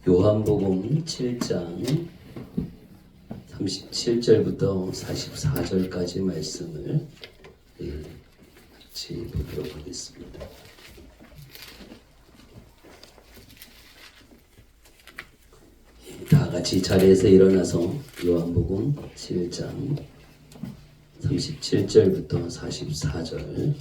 요한복음 7장 37절부터 44절까지 말씀을 같이 보도록 하겠습니다. 다 같이 자리에서 일어나서 요한복음 7장 37절부터 44절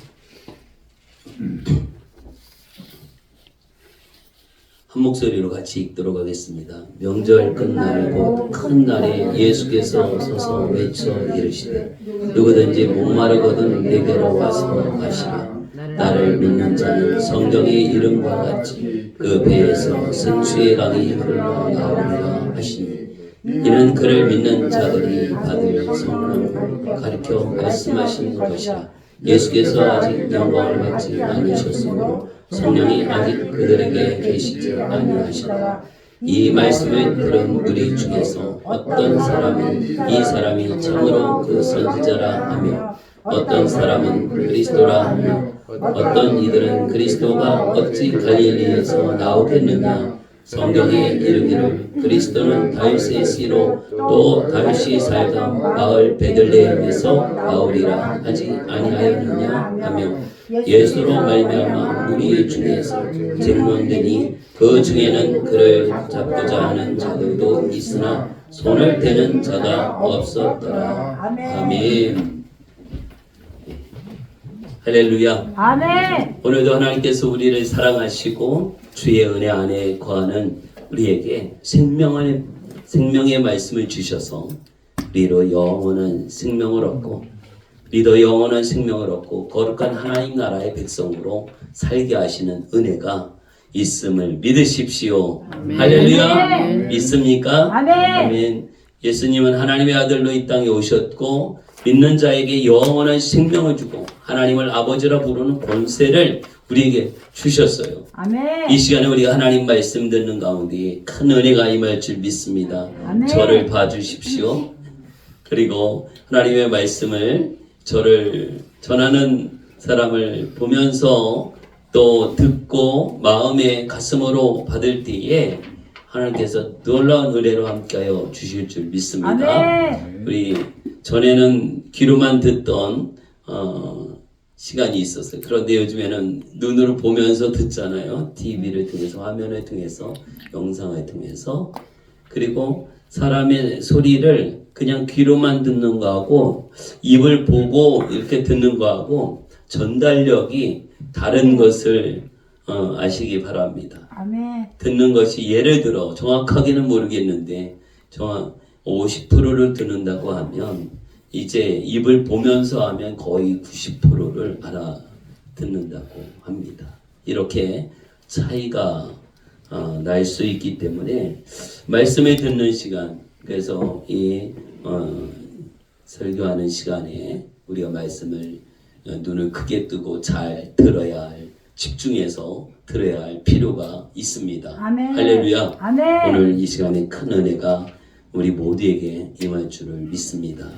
한 목소리로 같이 읽도록 하겠습니다. 명절 끝날 곧 큰 날에 예수께서 서서 외쳐 이르시되 누구든지 목마르거든 내게로 와서 마시라. 나를 믿는 자는 성경의 이름과 같이 그 배에서 생수의 강이 흘러나오리라 하시니 이는 그를 믿는 자들이 받을 성령을 가르쳐 말씀하신 것이라. 예수께서 아직 영광을 받지 않으셨으므로 성령이 아직 그들에게 계시지 아니하시다. 이 말씀을 들은 우리 중에서 어떤 사람은 이 사람이 참으로 그 선지자라 하며 어떤 사람은 그리스도라 하며 어떤 이들은 그리스도가 어찌 갈릴리에서 나오겠느냐. 성경에 이르기를 그리스도는 다윗의 씨로 또 다윗이 살던 마을 베들레헴에서 나오리라 하지 아니하였느냐 하며 예수로 말미암아 우리 중에서 증언되니 그 중에는 그를 잡고자 하는 자들도 있으나 손을 대는 자가 없었더라. 아멘. 할렐루야. 아멘. 오늘도 하나님께서 우리를 사랑하시고 주의 은혜 안에 거하는 우리에게 생명의 말씀을 주셔서 우리로 영원한 생명을 얻고 우리도 영원한 생명을 얻고 거룩한 하나님 나라의 백성으로 살게 하시는 은혜가 있음을 믿으십시오. 아멘. 할렐루야. 아멘. 믿습니까? 아멘. 아멘. 예수님은 하나님의 아들로 이 땅에 오셨고 믿는 자에게 영원한 생명을 주고 하나님을 아버지라 부르는 권세를 우리에게 주셨어요. 아멘. 이 시간에 우리가 하나님 말씀 듣는 가운데 큰 은혜가 임할 줄 믿습니다. 아멘. 저를 봐주십시오. 그리고 하나님의 말씀을 저를 전하는 사람을 보면서 또 듣고 마음의 가슴으로 받을 때에 하나님께서 놀라운 은혜로 함께하여 주실 줄 믿습니다. 아멘. 우리 전에는 귀로만 듣던 시간이 있었어요. 그런데 요즘에는 눈으로 보면서 듣잖아요. TV를 통해서, 화면을 통해서, 영상을 통해서. 그리고 사람의 소리를 그냥 귀로만 듣는 거하고 입을 보고 이렇게 듣는 거하고 전달력이 다른 것을 아시기 바랍니다. 아멘. 듣는 것이 예를 들어 정확하게는 모르겠는데 50%를 듣는다고 하면 이제 입을 보면서 하면 거의 90%를 알아듣는다고 합니다. 이렇게 차이가 날 수 있기 때문에 말씀을 듣는 시간, 그래서 이 설교하는 시간에 우리가 말씀을 눈을 크게 뜨고 잘 들어야 할, 집중해서 들어야 할 필요가 있습니다. 아멘. 할렐루야. 아멘. 오늘 이 시간에 큰 은혜가 우리 모두에게 임할 줄을 믿습니다.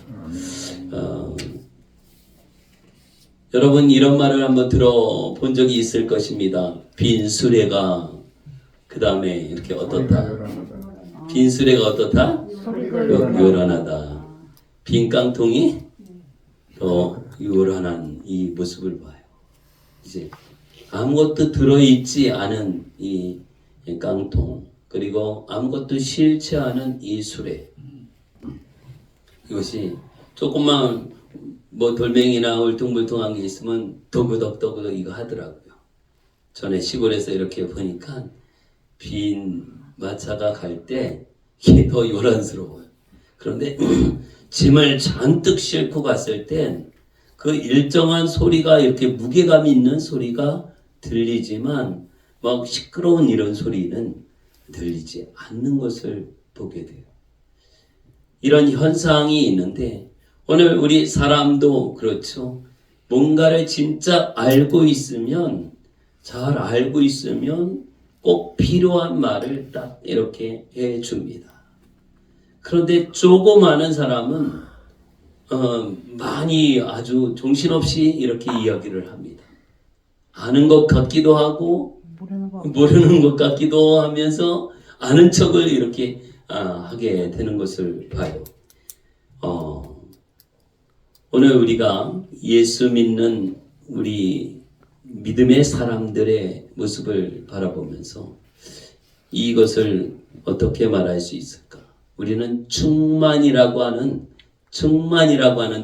여러분 이런 말을 한번 들어본 적이 있을 것입니다. 빈 수레가 그 다음에 이렇게 어떻다? 빈 수레가 어떻다? 요란하다. 빈 깡통이 더 요란한 이 모습을 봐요. 이제 아무것도 들어있지 않은 이 깡통, 그리고 아무것도 싫지 않은 이 수레, 이것이 조금만 뭐 돌멩이나 울퉁불퉁한 게 있으면 더그덕더그덕 이거 하더라고요. 전에 시골에서 이렇게 보니까 빈 마차가 갈 때 이게 더 요란스러워요. 그런데 짐을 잔뜩 싣고 갔을 땐 그 일정한 소리가 이렇게 무게감 있는 소리가 들리지만 막 시끄러운 이런 소리는 들리지 않는 것을 보게 돼요. 이런 현상이 있는데 오늘 우리 사람도 그렇죠. 뭔가를 진짜 알고 있으면, 잘 알고 있으면 꼭 필요한 말을 딱 이렇게 해줍니다. 그런데 조그마한 사람은 많이 아주 정신없이 이렇게 이야기를 합니다. 아는 것 같기도 하고 모르는 것 같기도 하면서 아는 척을 이렇게 하게 되는 것을 봐요. 오늘 우리가 예수 믿는 우리 믿음의 사람들의 모습을 바라보면서 이것을 어떻게 말할 수 있을까? 우리는 충만이라고 하는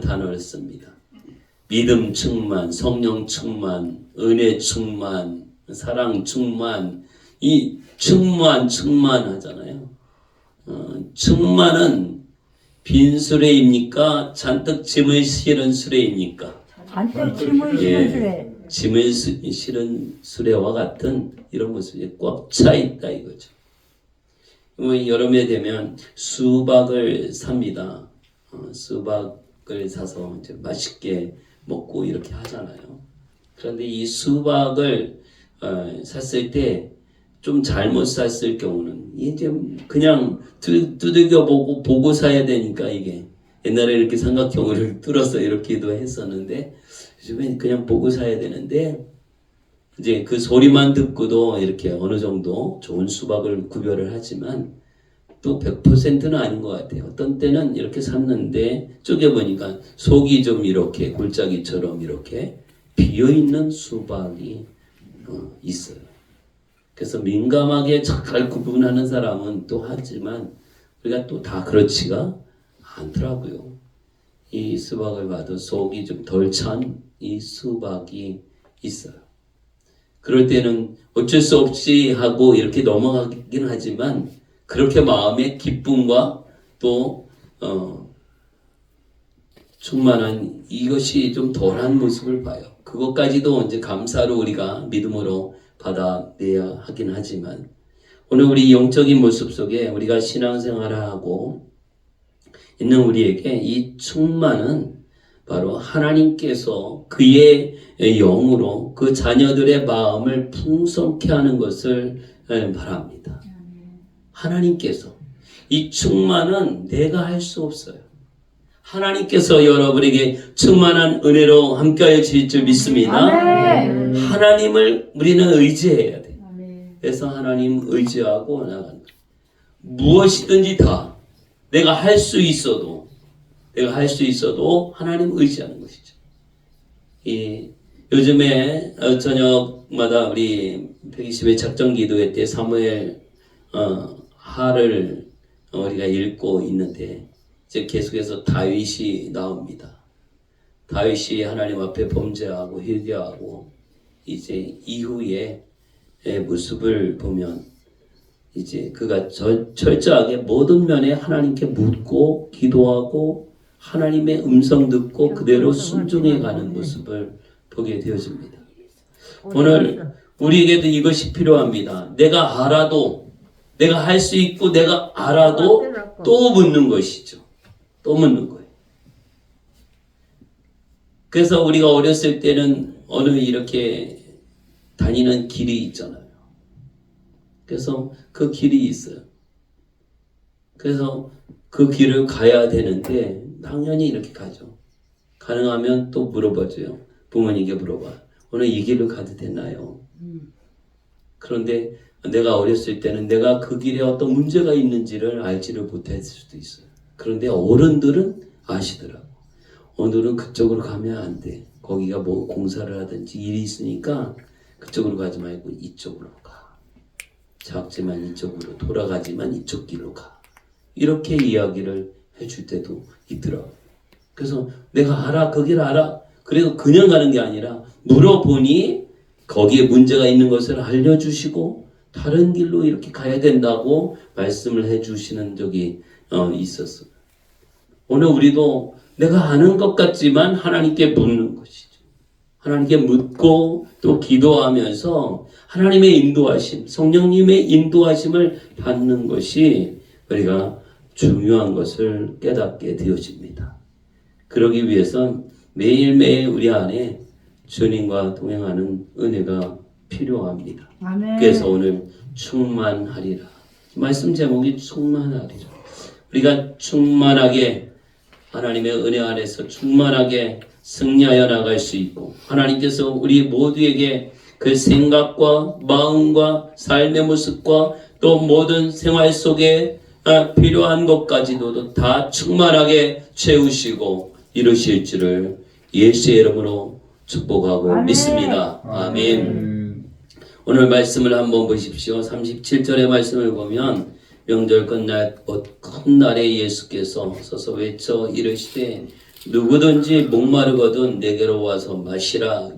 단어를 씁니다. 믿음 충만, 성령 충만, 은혜 충만, 사랑 충만, 이 충만 하잖아요. 충만은 빈 수레입니까? 잔뜩 짐을 실은 수레입니까? 잔뜩 짐을 실은 수레. 짐을 실은 수레와 같은 이런 모습이 꽉 차 있다 이거죠. 여름에 되면 수박을 삽니다. 수박을 사서 이제 맛있게 먹고 이렇게 하잖아요. 그런데 이 수박을 샀을 때 좀 잘못 샀을 경우는 이제 그냥 두들겨 보고 사야 되니까 이게 옛날에 이렇게 삼각형을 뚫어서 이렇게도 했었는데 요즘엔 그냥 보고 사야 되는데 이제 그 소리만 듣고도 이렇게 어느 정도 좋은 수박을 구별을 하지만 또 100%는 아닌 것 같아요. 어떤 때는 이렇게 샀는데 쪼개보니까 속이 좀 이렇게 골짜기처럼 이렇게 비어있는 수박이 있어요. 그래서 민감하게 잘 구분하는 사람은 또 하지만 우리가 또 다 그렇지가 않더라고요. 이 수박을 봐도 속이 좀 덜 찬 이 수박이 있어요. 그럴 때는 어쩔 수 없이 하고 이렇게 넘어가긴 하지만 그렇게 마음의 기쁨과 또 충만한 이것이 좀 덜한 모습을 봐요. 그것까지도 이제 감사로 우리가 믿음으로 받아내야 하긴 하지만 오늘 우리 영적인 모습 속에 우리가 신앙생활을 하고 있는 우리에게 이 충만은 바로 하나님께서 그의 영으로 그 자녀들의 마음을 풍성케 하는 것을 바랍니다. 하나님께서 이 충만은 내가 할 수 없어요. 하나님께서 여러분에게 충만한 은혜로 함께하여 주실 줄 믿습니다. 아멘. 하나님을 우리는 의지해야 돼요. 그래서 하나님 의지하고 나간다. 무엇이든지 다 내가 할 수 있어도 하나님 의지하는 것이죠. 요즘에 저녁마다 우리 120회 작정 기도회 때 사무엘 하를 우리가 읽고 있는데 이제 계속해서 다윗이 나옵니다. 다윗이 하나님 앞에 범죄하고 회개하고 이제 이후에 모습을 보면 이제 그가 철저하게 모든 면에 하나님께 묻고 기도하고 하나님의 음성 듣고 그대로 순종해 가는 모습을 보게 되어집니다. 오늘 우리에게도 이것이 필요합니다. 내가 알아도 내가 할 수 있고 내가 알아도 또 묻는 것이죠. 또 묻는 거예요. 그래서 우리가 어렸을 때는 어느 이렇게 다니는 길이 있잖아요. 그래서 그 길이 있어요. 그래서 그 길을 가야 되는데 당연히 이렇게 가죠. 가능하면 또 물어봐줘요. 부모님께 물어봐. 오늘 이 길을 가도 되나요? 그런데 내가 어렸을 때는 내가 그 길에 어떤 문제가 있는지를 알지를 못했을 수도 있어요. 그런데 어른들은 아시더라고. 오늘은 그쪽으로 가면 안 돼. 거기가 뭐 공사를 하든지 일이 있으니까 그쪽으로 가지 말고 이쪽으로 가. 작지만 이쪽으로, 돌아가지만 이쪽 길로 가. 이렇게 이야기를 해줄 때도 있더라고. 그래서 내가 알아, 그 길 알아. 그래도 그냥 가는 게 아니라 물어보니 거기에 문제가 있는 것을 알려주시고 다른 길로 이렇게 가야 된다고 말씀을 해주시는 적이 있었어요. 오늘 우리도 내가 아는 것 같지만 하나님께 묻는 것이죠. 하나님께 묻고 또 기도하면서 하나님의 인도하심, 성령님의 인도하심을 받는 것이 우리가 중요한 것을 깨닫게 되어집니다. 그러기 위해선 매일매일 우리 안에 주님과 동행하는 은혜가 필요합니다. 아멘. 그래서 오늘 충만하리라. 말씀 제목이 충만하리라. 우리가 충만하게 하나님의 은혜 안에서 충만하게 승리하여 나갈 수 있고 하나님께서 우리 모두에게 그 생각과 마음과 삶의 모습과 또 모든 생활 속에 필요한 것까지도 다 충만하게 채우시고 이루실 줄을 예수의 이름으로 축복하고 아멘. 믿습니다. 아멘. 오늘 말씀을 한번 보십시오. 37절의 말씀을 보면 명절 끝날 큰 날에 예수께서 서서 외쳐 이르시되 누구든지 목마르거든 내게로 와서 마시라.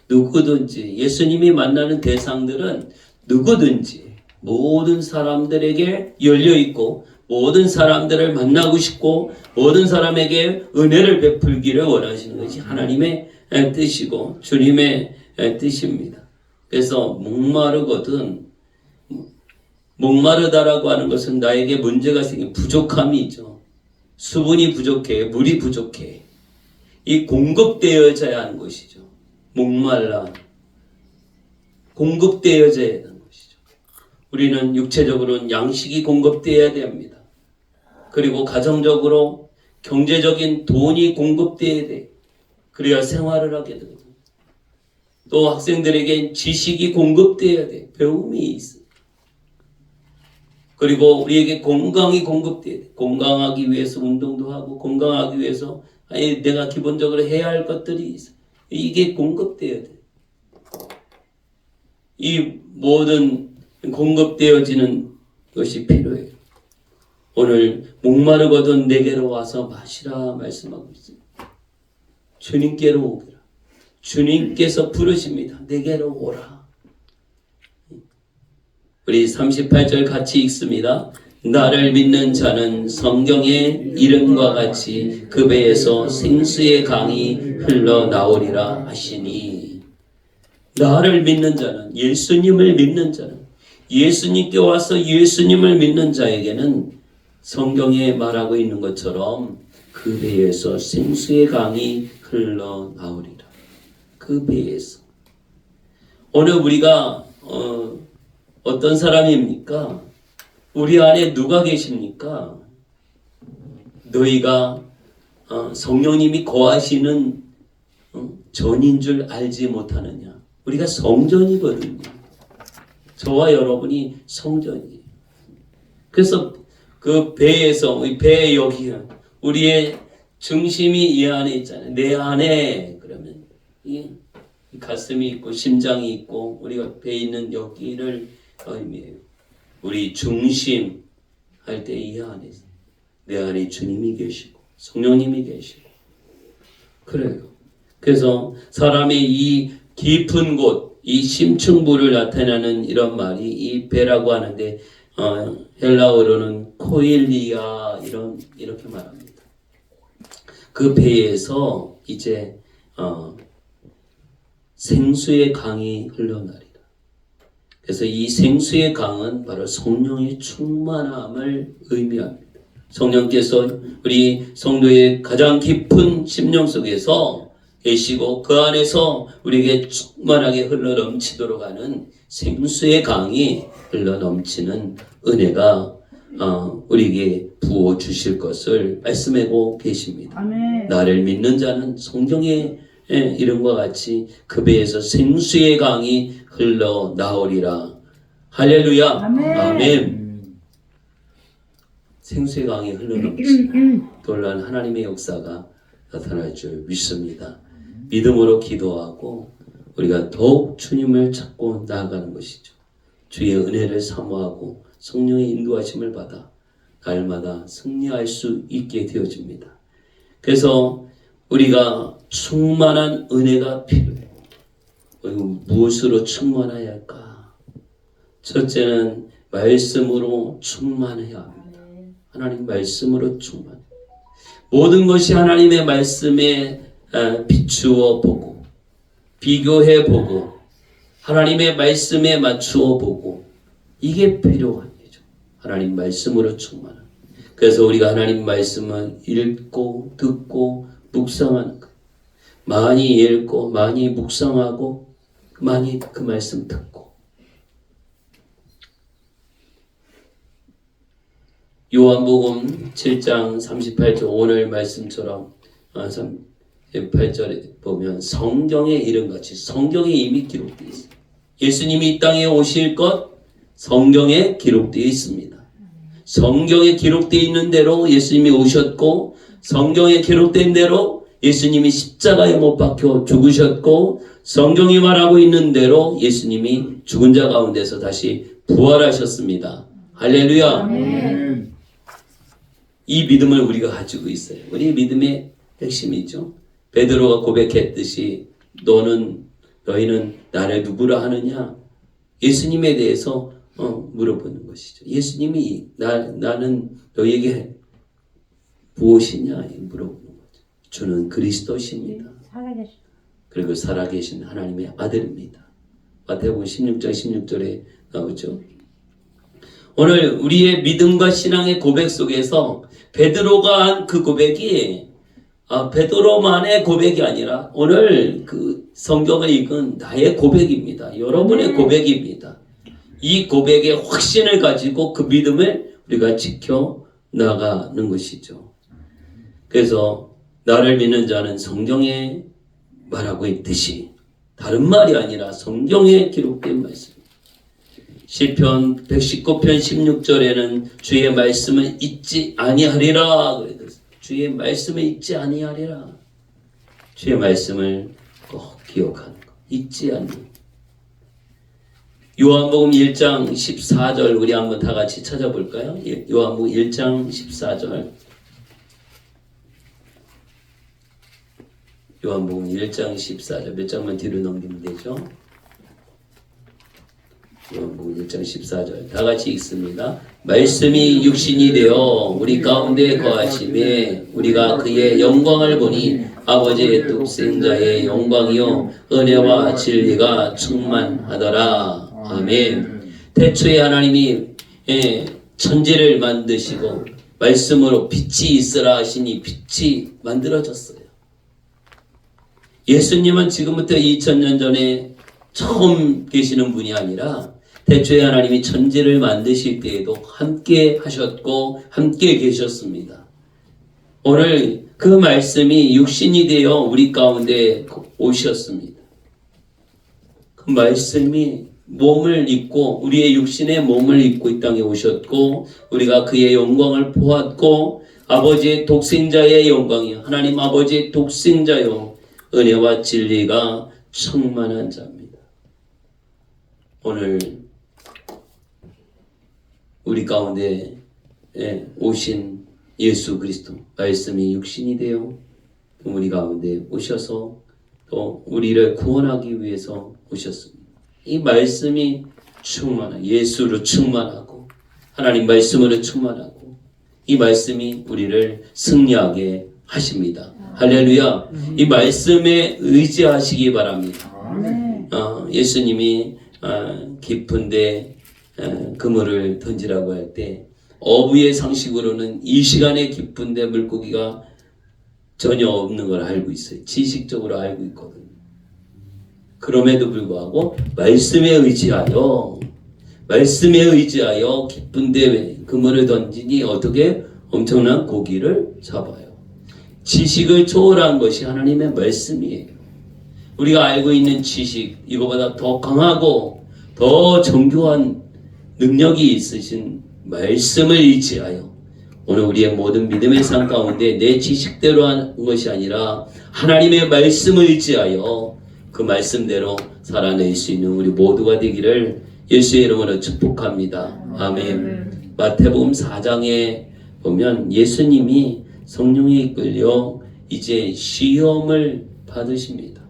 누구든지 예수님이 만나는 대상들은 누구든지 모든 사람들에게 열려 있고 모든 사람들을 만나고 싶고 모든 사람에게 은혜를 베풀기를 원하시는 것이 하나님의 뜻이고 주님의 뜻입니다. 그래서 목마르다라고 하는 것은 나에게 문제가 생긴 부족함이 있죠. 수분이 부족해, 물이 부족해. 이 공급되어져야 하는 것이죠. 목말라. 공급되어져야 하는 것이죠. 우리는 육체적으로는 양식이 공급되어야 됩니다. 그리고 가정적으로 경제적인 돈이 공급되어야 돼. 그래야 생활을 하게 되거든요. 또 학생들에게 지식이 공급되어야 돼. 배움이 있어. 그리고 우리에게 건강이 공급돼야 돼. 건강하기 위해서 운동도 하고 건강하기 위해서 내가 기본적으로 해야 할 것들이 있어. 이게 공급돼야 돼. 이 모든 공급되어지는 것이 필요해요. 오늘 목마르거든 내게로 와서 마시라 말씀하고 있습니다. 주님께로 오기라. 주님께서 부르십니다. 내게로 오라. 우리 38절 같이 읽습니다. 나를 믿는 자는 성경의 이름과 같이 그 배에서 생수의 강이 흘러나오리라 하시니 나를 믿는 자는 예수님을 믿는 자는 예수님께 와서 예수님을 믿는 자에게는 성경에 말하고 있는 것처럼 그 배에서 생수의 강이 흘러나오리라. 그 배에서 오늘 우리가 어떤 사람입니까? 우리 안에 누가 계십니까? 너희가 성령님이 거하시는 전인 줄 알지 못하느냐? 우리가 성전이거든요. 저와 여러분이 성전이에요. 그래서 그 배에서 배 여기 우리의 중심이 이 안에 있잖아요. 내 안에 그러면 이 가슴이 있고 심장이 있고 우리가 배에 있는 여기를 의미해요. 우리 중심 할 때 이 안에서 내 안에 주님이 계시고 성령님이 계시고 그래요. 그래서 사람의 이 깊은 곳, 이 심층부를 나타내는 이런 말이 이 배라고 하는데 헬라어로는 코일리아 이렇게 말합니다. 그 배에서 이제 생수의 강이 흘러나리라. 그래서 이 생수의 강은 바로 성령의 충만함을 의미합니다. 성령께서 우리 성도의 가장 깊은 심령 속에서 계시고 그 안에서 우리에게 충만하게 흘러넘치도록 하는 생수의 강이 흘러넘치는 은혜가 우리에게 부어주실 것을 말씀하고 계십니다. 아멘. 나를 믿는 자는 성경의 이름과 같이 그 배에서 생수의 강이 흘러나오리라. 할렐루야. 아멘. 아멘. 생수의 강이 흘러넘치는 놀라운 하나님의 역사가 나타날 줄 믿습니다. 믿음으로 기도하고 우리가 더욱 주님을 찾고 나아가는 것이죠. 주의 은혜를 사모하고 성령의 인도하심을 받아 날마다 승리할 수 있게 되어집니다. 그래서 우리가 충만한 은혜가 필요해요. 무엇으로 충만해야 할까? 첫째는 말씀으로 충만해야 합니다. 하나님 말씀으로 충만. 모든 것이 하나님의 말씀에 비추어 보고 비교해 보고 하나님의 말씀에 맞추어 보고 이게 필요한 거죠. 하나님 말씀으로 충만한. 그래서 우리가 하나님 말씀을 읽고 듣고 묵상하는 것. 많이 읽고 많이 묵상하고 많이 그 말씀 듣고. 요한복음 7장 38절 오늘 말씀처럼 8절에 보면 성경의 이름같이 성경에 이미 기록되어 있어요. 예수님이 이 땅에 오실 것 성경에 기록되어 있습니다. 성경에 기록되어 있는 대로 예수님이 오셨고 성경에 기록된 대로 예수님이 십자가에 못 박혀 죽으셨고 성경이 말하고 있는 대로 예수님이 죽은 자 가운데서 다시 부활하셨습니다. 할렐루야. 아멘. 이 믿음을 우리가 가지고 있어요. 우리 믿음의 핵심이죠. 베드로가 고백했듯이 너희는 나를 누구라 하느냐? 예수님에 대해서 물어보는 것이죠. 예수님이 나는 너희에게 무엇이냐? 물어보는 거죠. 주는 그리스도십니다. 살아계시. 그리고 살아계신 하나님의 아들입니다. 마태복음 16장 16절에 나오죠. 오늘 우리의 믿음과 신앙의 고백 속에서 베드로가 한 그 고백이 베드로만의 고백이 아니라 오늘 그 성경을 읽은 나의 고백입니다. 여러분의 고백입니다. 이 고백의 확신을 가지고 그 믿음을 우리가 지켜 나가는 것이죠. 그래서 나를 믿는 자는 성경에 말하고 있듯이 다른 말이 아니라 성경에 기록된 말씀. 시편 119편 16절에는 주의 말씀을 잊지 아니하리라 그랬어요. 주의 말씀을 잊지 아니하리라. 주의 말씀을 꼭 기억하는 것. 잊지 않는 것. 요한복음 1장 14절 우리 한번 다 같이 찾아볼까요? 요한복음 1장 14절. 요한복음 1장 14절 몇 장만 뒤로 넘기면 되죠? 요한복음 1장 14절 다 같이 읽습니다. 말씀이 육신이 되어 우리 가운데 거하심에 우리가 그의 영광을 보니 아버지의 독생자의 영광이요 은혜와 진리가 충만하더라. 아멘. 태초에 하나님이 천지를 만드시고 말씀으로 빛이 있으라 하시니 빛이 만들어졌어요. 예수님은 지금부터 2000년 전에 처음 계시는 분이 아니라 태초에 하나님이 천지를 만드실 때에도 함께 하셨고 함께 계셨습니다. 오늘 그 말씀이 육신이 되어 우리 가운데 오셨습니다. 그 말씀이 몸을 입고 우리의 육신의 몸을 입고 이 땅에 오셨고 우리가 그의 영광을 보았고 아버지의 독생자의 영광이요 하나님 아버지의 독생자요 은혜와 진리가 충만한 자입니다. 오늘 우리 가운데 오신 예수 그리스도 말씀이 육신이 되어 우리 가운데 오셔서 또 우리를 구원하기 위해서 오셨습니다. 이 말씀이 충만한 예수로 충만하고 하나님 말씀으로 충만하고 이 말씀이 우리를 승리하게 하십니다. 할렐루야. 이 말씀에 의지하시기 바랍니다. 예수님이 깊은데 그물을 던지라고 할 때 어부의 상식으로는 이 시간에 깊은데 물고기가 전혀 없는 걸 알고 있어요. 지식적으로 알고 있거든요. 그럼에도 불구하고 말씀에 의지하여 깊은데 그물을 던지니 어떻게 엄청난 고기를 잡아요. 지식을 초월한 것이 하나님의 말씀이에요. 우리가 알고 있는 지식 이거보다 더 강하고 더 정교한 능력이 있으신 말씀을 의지하여 오늘 우리의 모든 믿음의 삶 가운데 내 지식대로 하는 것이 아니라 하나님의 말씀을 의지하여 그 말씀대로 살아낼 수 있는 우리 모두가 되기를 예수의 이름으로 축복합니다. 아멘. 마태복음 4장에 보면 예수님이 성령에 이끌려 이제 시험을 받으십니다.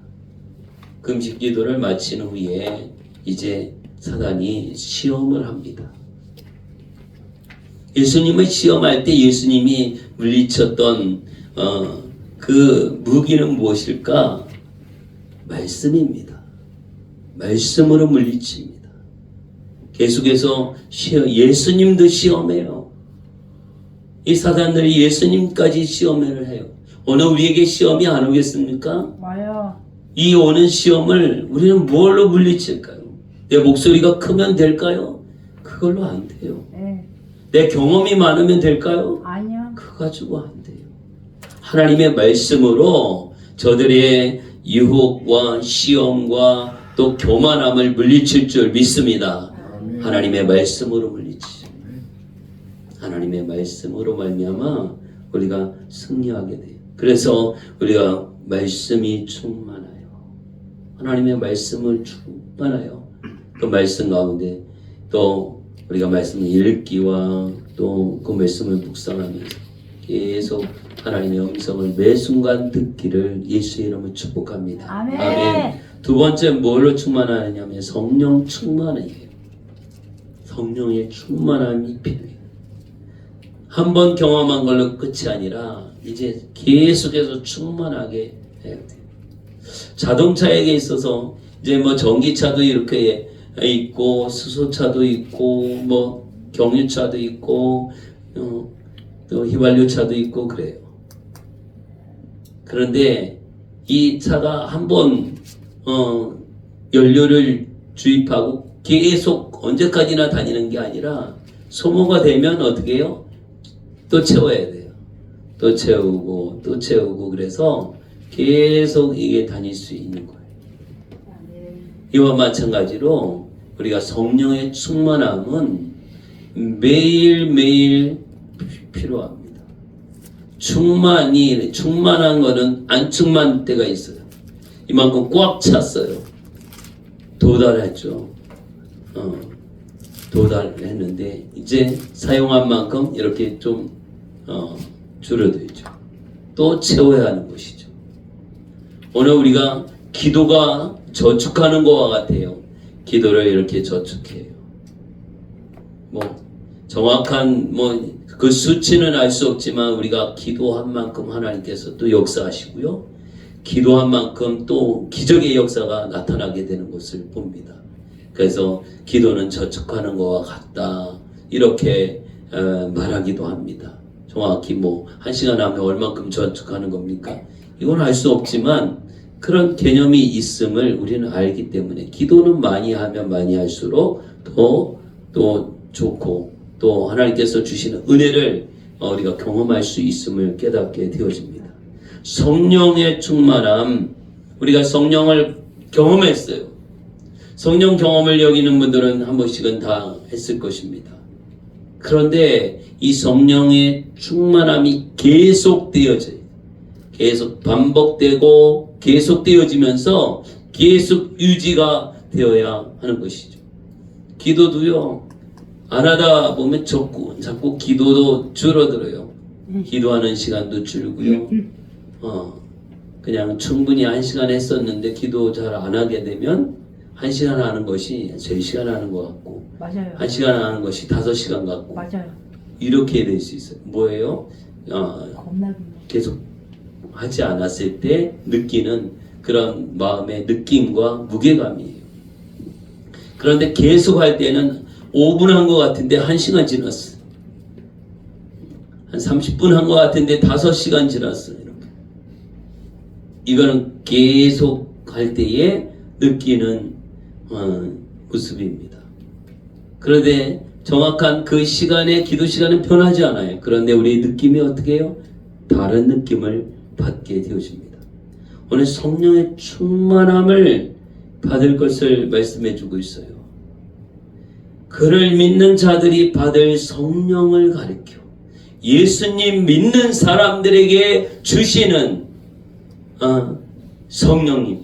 금식 기도를 마친 후에 이제 사단이 시험을 합니다. 예수님을 시험할 때 예수님이 물리쳤던 그 무기는 무엇일까? 말씀입니다. 말씀으로 물리칩니다. 계속해서 예수님도 시험해요. 이 사단들이 예수님까지 시험을 해요. 오늘 우리에게 시험이 안 오겠습니까? 와요. 이 오는 시험을 우리는 무엇로 물리칠까요? 내 목소리가 크면 될까요? 그걸로 안 돼요. 네. 내 경험이 많으면 될까요? 아니요. 그거 가지고 안 돼요. 하나님의 말씀으로 저들의 유혹과 시험과 또 교만함을 물리칠 줄 믿습니다. 하나님의 말씀으로 물리치죠. 하나님의 말씀으로 말미암아 우리가 승리하게 돼요. 그래서 우리가 말씀이 충만하여 하나님의 말씀을 충만하여 그 말씀 가운데 또 우리가 말씀을 읽기와 또 그 말씀을 묵상하면서 계속 하나님의 음성을 매 순간 듣기를 예수의 이름으로 축복합니다. 아멘. 두 번째 뭘로 충만하냐면 성령 충만이에요. 성령의 충만함이 필요해요. 한 번 경험한 걸로 끝이 아니라 이제 계속해서 충만하게 해야 돼요. 자동차에게 있어서 이제 뭐 전기차도 이렇게 있고 수소차도 있고 뭐 경유차도 있고 또 휘발유차도 있고 그래요. 그런데 이 차가 한번 연료를 주입하고 계속 언제까지나 다니는 게 아니라 소모가 되면 어떻게 해요? 또 채워야 돼요. 또 채우고 또 채우고 그래서 계속 이게 다닐 수 있는 거예요. 이와 마찬가지로 우리가 성령의 충만함은 매일매일 필요합니다. 충만한 거는 안 충만 때가 있어요. 이만큼 꽉 찼어요. 도달했죠. 도달했는데 이제 사용한 만큼 이렇게 좀 줄어들죠. 또 채워야 하는 것이죠. 오늘 우리가 기도가 저축하는 것과 같아요. 기도를 이렇게 저축해요. 뭐 정확한 뭐 그 수치는 알 수 없지만 우리가 기도한 만큼 하나님께서 또 역사하시고요. 기도한 만큼 또 기적의 역사가 나타나게 되는 것을 봅니다. 그래서 기도는 저축하는 것과 같다 이렇게 말하기도 합니다. 정확히 뭐 1시간 하면 얼만큼 저축하는 겁니까? 이건 알 수 없지만 그런 개념이 있음을 우리는 알기 때문에 기도는 많이 하면 많이 할수록 더 좋고 또 하나님께서 주시는 은혜를 우리가 경험할 수 있음을 깨닫게 되어집니다. 성령의 충만함, 우리가 성령을 경험했어요. 성령 경험을 여기는 분들은 한 번씩은 다 했을 것입니다. 그런데 이 성령의 충만함이 계속되어져요. 계속 반복되고 계속되어지면서 계속 유지가 되어야 하는 것이죠. 기도도요, 안 하다 보면 자꾸 기도도 줄어들어요. 기도하는 시간도 줄고요. 그냥 충분히 1시간 했었는데 기도 잘 안 하게 되면 1시간 하는 것이 3시간 하는 것 같고, 맞아요. 1시간 하는 것이 5시간 같고, 맞아요. 이렇게 될 수 있어요. 뭐예요? 겁나긴. 계속 하지 않았을 때 느끼는 그런 마음의 느낌과 무게감이에요. 그런데 계속 할 때는 5분 한 것 같은데 1시간 지났어. 한 30분 한 것 같은데 5시간 지났어. 이렇게. 이거는 계속 할 때에 느끼는 모습입니다. 그런데 정확한 그 시간의 기도 시간은 변하지 않아요. 그런데 우리의 느낌이 어떻게 해요? 다른 느낌을 받게 되어집니다. 오늘 성령의 충만함을 받을 것을 말씀해 주고 있어요. 그를 믿는 자들이 받을 성령을 가리켜 예수님 믿는 사람들에게 주시는 성령님.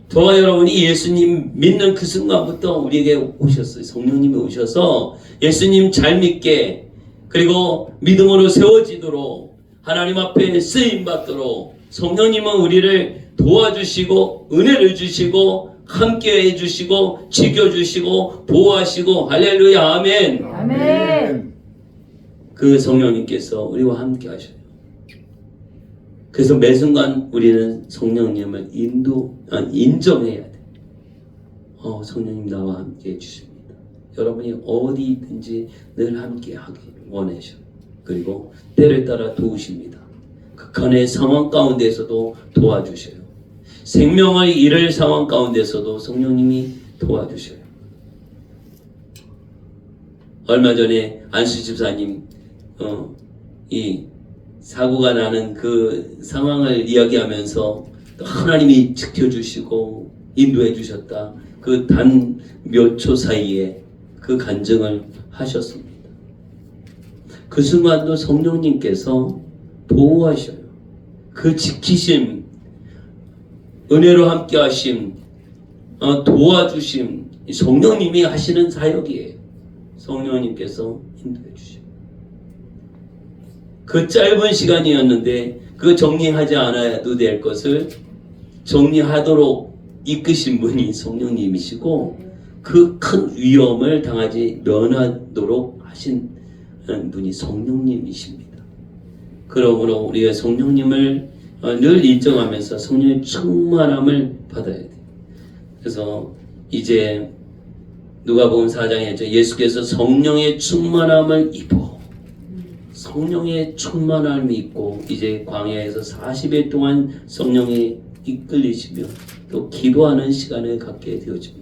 저와 여러분이 예수님 믿는 그 순간부터 우리에게 오셨어요. 성령님이 오셔서 예수님 잘 믿게, 그리고 믿음으로 세워지도록 하나님 앞에 쓰임받도록 성령님은 우리를 도와주시고 은혜를 주시고 함께 해주시고 지켜주시고 보호하시고 할렐루야 아멘. 아멘. 그 성령님께서 우리와 함께 하셔요. 그래서 매 순간 우리는 성령님을 인정해야 돼. 성령님 나와 함께 해주십니다. 여러분이 어디든지 늘 함께 하길 원하셔. 그리고 때를 따라 도우십니다. 극한의 상황 가운데서도 도와주셔요. 생명을 잃을 상황 가운데서도 성령님이 도와주셔요. 얼마 전에 안수 집사님 이 사고가 나는 그 상황을 이야기하면서 하나님이 지켜주시고 인도해 주셨다. 그 단 몇 초 사이에 그 간증을 하셨습니다. 그 순간도 성령님께서 보호하셔요. 그 지키심, 은혜로 함께 하심, 도와주심, 성령님이 하시는 사역이에요. 성령님께서 인도해 주시고 그 짧은 시간이었는데 그 정리하지 않아도 될 것을 정리하도록 이끄신 분이 성령님이시고 그 큰 위험을 당하지 면하도록 하신 분이 성령님이십니다. 그러므로 우리가 성령님을 늘 인정하면서 성령의 충만함을 받아야 돼요. 그래서 이제 누가복음 4장에 예수께서 성령의 충만함을 입어 성령의 충만함을 입고 이제 광야에서 40일 동안 성령에 이끌리시며 또 기도하는 시간을 갖게 되어집니다.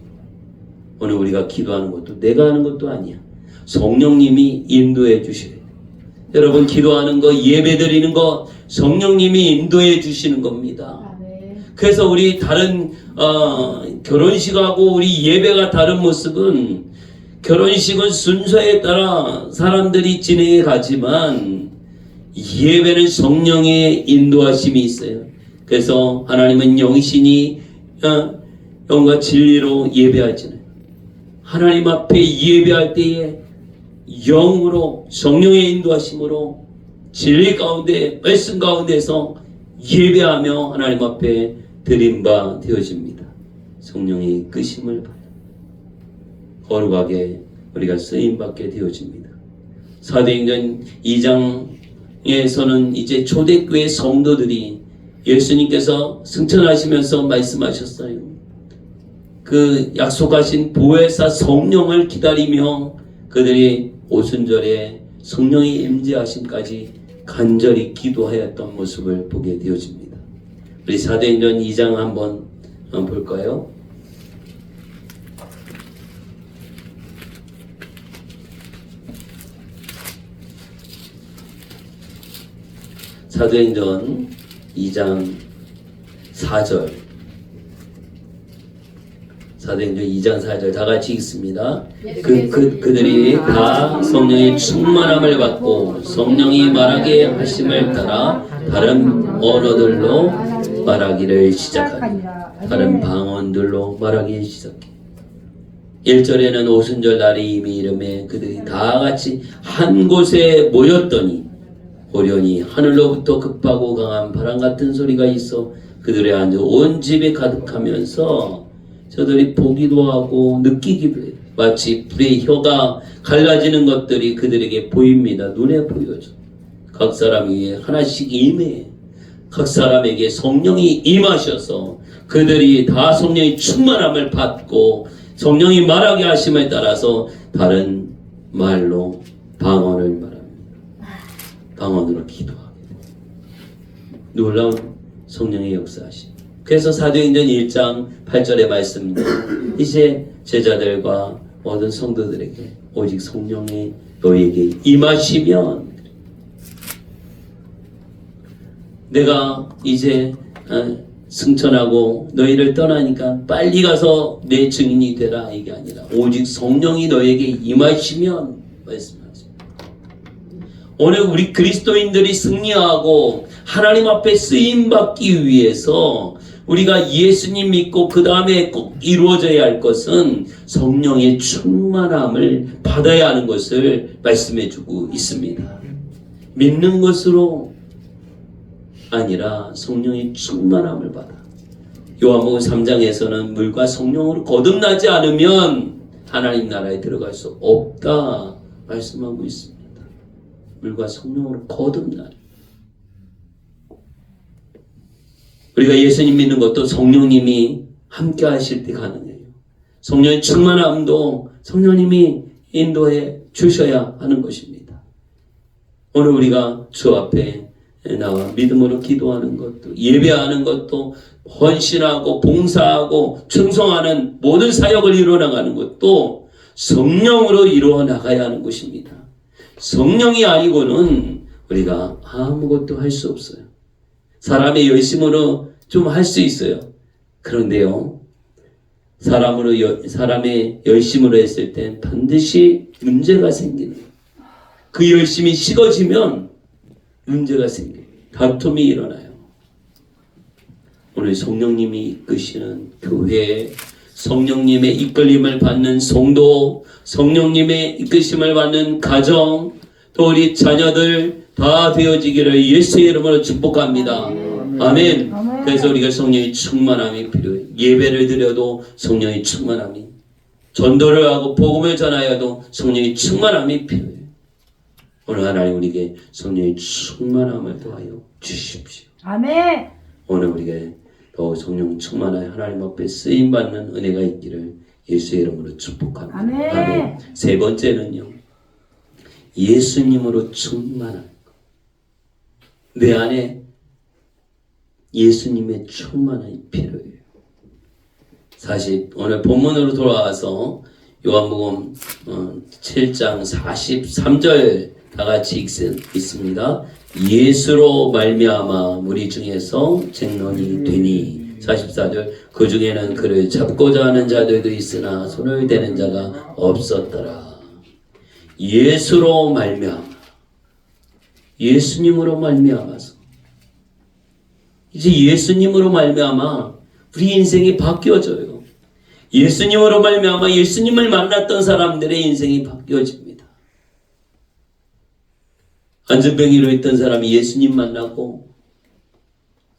오늘 우리가 기도하는 것도 내가 하는 것도 아니야. 성령님이 인도해 주셔야 돼요. 여러분 기도하는 거, 예배 드리는 거 성령님이 인도해 주시는 겁니다. 그래서 우리 다른 결혼식하고 우리 예배가 다른 모습은 결혼식은 순서에 따라 사람들이 진행해 가지만 예배는 성령의 인도하심이 있어요. 그래서 하나님은 영신이 영과 진리로 예배하잖아요. 하나님 앞에 예배할 때에 영으로 성령의 인도하심으로 진리 가운데 말씀 가운데서 예배하며 하나님 앞에 드린 바 되어집니다. 성령의 이끄심을 받아 거룩하게 우리가 쓰임받게 되어집니다. 사도행전 2장에서는 이제 초대교회 성도들이 예수님께서 승천하시면서 말씀하셨어요. 그 약속하신 보혜사 성령을 기다리며 그들이 오순절에 성령의 임재하심까지 간절히 기도하였던 모습을 보게 되어집니다. 우리 사도행전 2장 한번 볼까요? 사도행전 2장 4절 사도행전 2장 4절 다 같이 읽습니다. 그들이 다 성령의 충만함을 받고 성령이 말하게 하심을 따라 다른 언어들로 말하기를 시작하니 다른 방언들로 말하기 시작해. 1절에는 오순절 날이 이미 이름에 그들이 다 같이 한 곳에 모였더니 호련히 하늘로부터 급하고 강한 바람 같은 소리가 있어 그들의 안에 온 집에 가득하면서 저들이 보기도 하고 느끼기도 해요. 마치 불의 혀가 갈라지는 것들이 그들에게 보입니다. 눈에 보여져. 각 사람 위에 하나씩 임해. 각 사람에게 성령이 임하셔서 그들이 다 성령의 충만함을 받고 성령이 말하게 하심에 따라서 다른 말로 방언을 말합니다. 방언으로 기도하게 됩니다. 놀라운 성령의 역사하심. 그래서 사도행전 1장 8절의 말씀입니다. 이제 제자들과 모든 성도들에게 오직 성령이 너희에게 임하시면 내가 이제 승천하고 너희를 떠나니까 빨리 가서 내 증인이 되라 이게 아니라 오직 성령이 너희에게 임하시면 말씀하십니다. 오늘 우리 그리스도인들이 승리하고 하나님 앞에 쓰임받기 위해서 우리가 예수님 믿고 그 다음에 꼭 이루어져야 할 것은 성령의 충만함을 받아야 하는 것을 말씀해주고 있습니다. 믿는 것으로 아니라 성령의 충만함을 받아. 요한복음 3장에서는 물과 성령으로 거듭나지 않으면 하나님 나라에 들어갈 수 없다 말씀하고 있습니다. 물과 성령으로 거듭나라. 우리가 예수님 믿는 것도 성령님이 함께 하실 때 가능해요. 성령의 충만함도 성령님이 인도해 주셔야 하는 것입니다. 오늘 우리가 주 앞에 나와 믿음으로 기도하는 것도 예배하는 것도 헌신하고 봉사하고 충성하는 모든 사역을 이루어나가는 것도 성령으로 이루어나가야 하는 것입니다. 성령이 아니고는 우리가 아무것도 할 수 없어요. 사람의 열심으로 좀 할 수 있어요. 그런데요, 사람의 열심으로 했을 때 반드시 문제가 생기는 거예요. 그 열심이 식어지면 문제가 생겨요. 다툼이 일어나요. 오늘 성령님이 이끄시는 교회, 성령님의 이끌림을 받는 성도, 성령님의 이끄심을 받는 가정, 또 우리 자녀들 다 되어지기를 예수의 이름으로 축복합니다. 아멘. 그래서 우리가 성령의 충만함이 필요해요. 예배를 드려도 성령의 충만함이, 전도를 하고 복음을 전하여도 성령의 충만함이 필요해요. 오늘 하나님 우리에게 성령의 충만함을 더하여 주십시오. 아멘. 오늘 우리에게 더 성령 충만하여 하나님 앞에 쓰임받는 은혜가 있기를 예수의 이름으로 축복합니다. 아멘. 세 번째는요, 예수님으로 충만한 것. 내 안에 예수님의 충만함이 필요해요. 사실 오늘 본문으로 돌아와서 요한복음 7장 43절 다 같이 읽습니다. 예수로 말미암아 무리 중에서 쟁론이 되니. 44절, 그 중에는 그를 잡고자 하는 자들도 있으나 손을 대는 자가 없었더라. 예수로 말미암아, 예수님으로 말미암아서 이제 예수님으로 말미암아 우리 인생이 바뀌어져요. 예수님으로 말미암아 예수님을 만났던 사람들의 인생이 바뀌어집니다. 안전병이로 있던 사람이 예수님 만나고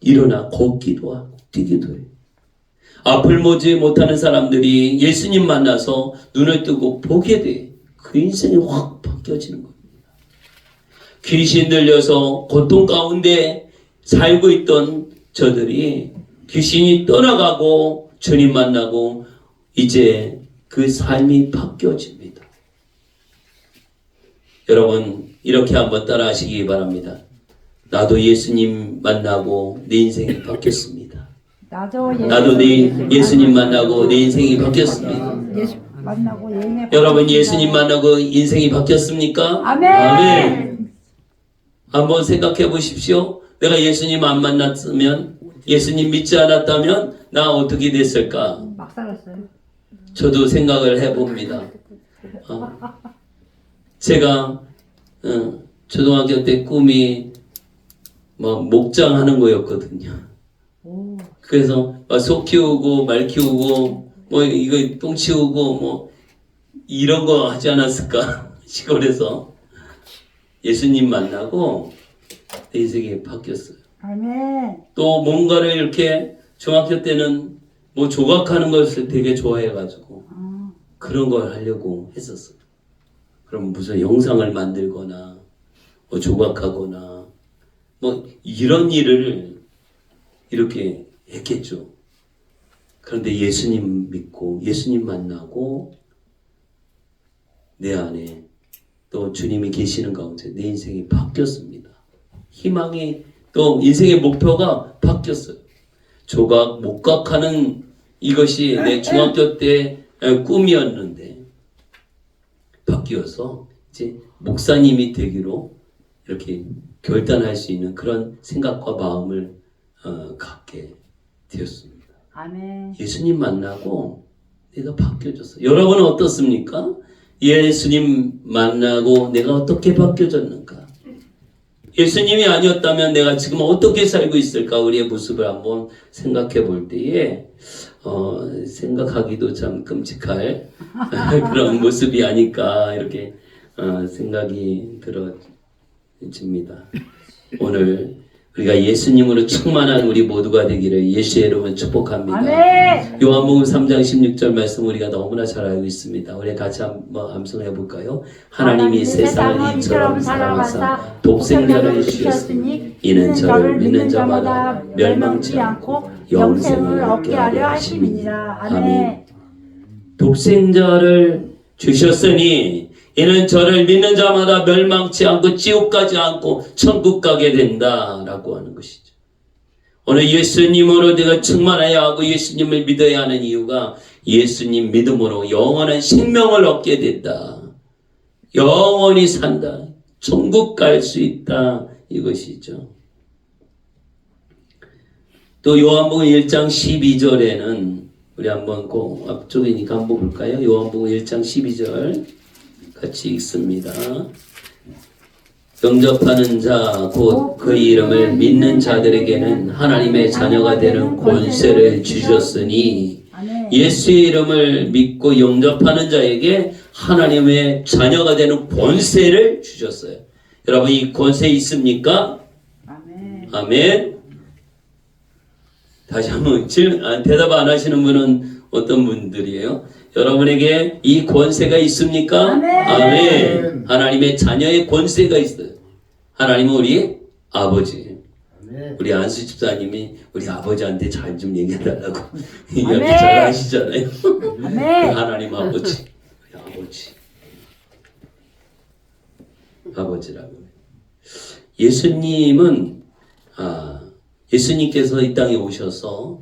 일어나 걷기도 하고 뛰기도 해요. 앞을 보지 못하는 사람들이 예수님 만나서 눈을 뜨고 보게 돼. 그 인생이 확 바뀌어지는 겁니다. 귀신 들려서 고통 가운데 살고 있던 저들이 귀신이 떠나가고 주님 만나고 이제 그 삶이 바뀌어집니다. 여러분 이렇게 한번 따라 하시기 바랍니다. 나도 예수님 만나고 내 인생이 바뀌었습니다. 나도 예수님 만나고 내 인생이 바뀌었습니다. 예수 만나고 여러분 예수님 만나고 인생이 바뀌었습니까? 아멘. 한번 생각해 보십시오. 내가 예수님 안 만났으면, 예수님 믿지 않았다면 나 어떻게 됐을까? 막 살았어요. 저도 생각을 해봅니다. 제가 초등학교 때 꿈이 목장하는 거였거든요. 오. 그래서 소 키우고 말 키우고 이거 똥 치우고 이런 거 하지 않았을까? 시골에서 예수님 만나고 내 인생이 바뀌었어요. 아멘. 또 뭔가를 이렇게 중학교 때는 조각하는 것을 되게 좋아해가지고 그런 걸 하려고 했었어요. 그럼 무슨 영상을 만들거나 조각하거나 이런 일을 이렇게 했겠죠. 그런데 예수님 믿고 예수님 만나고 내 안에 또 주님이 계시는 가운데 내 인생이 바뀌었습니다. 희망이 또 인생의 목표가 바뀌었어요. 조각, 목각하는 이것이 내 중학교 때 꿈이었는데 바뀌어서 이제 목사님이 되기로 이렇게 결단할 수 있는 그런 생각과 마음을 갖게 되었습니다. 아멘. 예수님 만나고 내가 바뀌어졌어요. 여러분은 어떻습니까? 예수님 만나고 내가 어떻게 바뀌어졌는가? 예수님이 아니었다면 내가 지금 어떻게 살고 있을까? 우리의 모습을 한번 생각해 볼 때에 생각하기도 참 끔찍할 그런 모습이 아닐까 이렇게 생각이 들어집니다. 오늘 우리가 예수님으로 충만한 우리 모두가 되기를 예수의 이름으로 축복합니다. 아멘. 요한복음 3장 16절 말씀 우리가 너무나 잘 알고 있습니다. 우리 같이 한번 암송해 볼까요? 하나님이 세상을 이처럼 사랑하사 독생자를 주셨으니 이는 저를 믿는 자마다 멸망치 않고 영생을 얻게 하려 하심이니라. 아멘. 독생자를 주셨으니 이는 저를 믿는 자마다 멸망치 않고 지옥 가지 않고 천국 가게 된다라고 하는 것이죠. 오늘 예수님으로 내가 충만해야 하고 예수님을 믿어야 하는 이유가 예수님 믿음으로 영원한 생명을 얻게 된다. 영원히 산다. 천국 갈 수 있다. 이것이죠. 또 요한복음 1장 12절에는 우리 한번 꼭 앞쪽이니까 한번 볼까요? 요한복음 1장 12절 같이 읽습니다. 영접하는 자 곧 그 이름을 믿는 자들에게는 하나님의 자녀가 되는 권세를 주셨으니 아멘. 예수의 이름을 믿고 영접하는 자에게 하나님의 자녀가 되는 권세를 주셨어요. 여러분 이 권세 있습니까? 아멘. 아멘. 다시 한번 대답 안 하시는 분은 어떤 분들이에요? 여러분에게 이 권세가 있습니까? 아멘. 아멘. 하나님의 자녀의 권세가 있어요. 하나님은 우리 아버지. 우리 안수 집사님이 우리 아버지한테 잘 좀 얘기해달라고 이야기 아멘. 잘 하시잖아요. 아멘. 하나님 아버지, 우리 아버지, 아버지라고. 예수님은 예수님께서 이 땅에 오셔서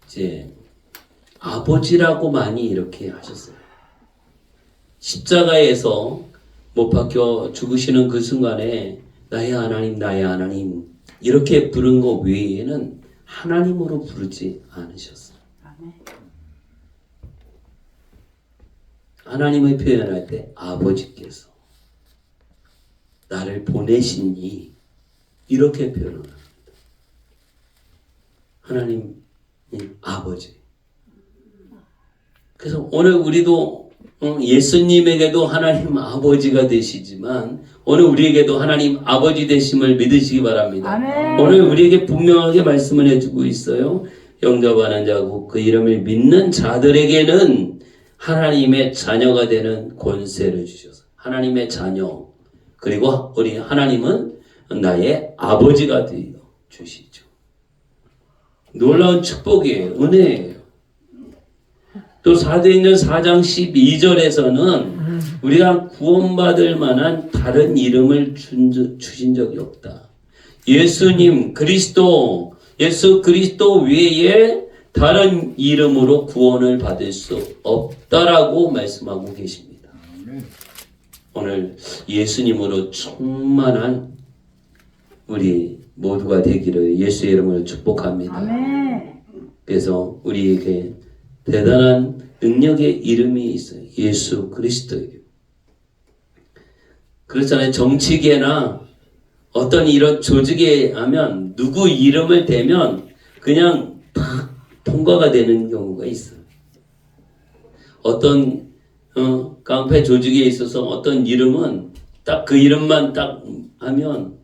이제 아버지라고 많이 이렇게 하셨어요. 십자가에서 못 박혀 죽으시는 그 순간에 나의 하나님, 나의 하나님 이렇게 부른 것 외에는 하나님으로 부르지 않으셨어요. 아멘. 하나님을 표현할 때 아버지께서 나를 보내시니 이렇게 표현합니다. 하나님 아버지. 그래서 오늘 우리도 예수님에게도 하나님 아버지가 되시지만 오늘 우리에게도 하나님 아버지 되심을 믿으시기 바랍니다. 아멘. 오늘 우리에게 분명하게 말씀을 해주고 있어요. 영접하는 자고 그 이름을 믿는 자들에게는 하나님의 자녀가 되는 권세를 주셔서 하나님의 자녀 그리고 우리 하나님은 나의 아버지가 되어 주시죠. 놀라운 축복이에요. 은혜예요. 또 사도행전 4장 12절에서는 우리가 구원받을 만한 다른 이름을 주신 적이 없다. 예수님 예수 그리스도 외에 다른 이름으로 구원을 받을 수 없다라고 말씀하고 계십니다. 오늘 예수님으로 충만한 우리 모두가 되기를 예수의 이름으로 축복합니다. 아멘. 그래서 우리에게 대단한 능력의 이름이 있어요. 예수 그리스도예요. 그렇잖아요. 정치계나 어떤 이런 조직에 하면 누구 이름을 대면 그냥 다 통과가 되는 경우가 있어요. 어떤 깡패 조직에 있어서 어떤 이름은 딱 그 이름만 딱 하면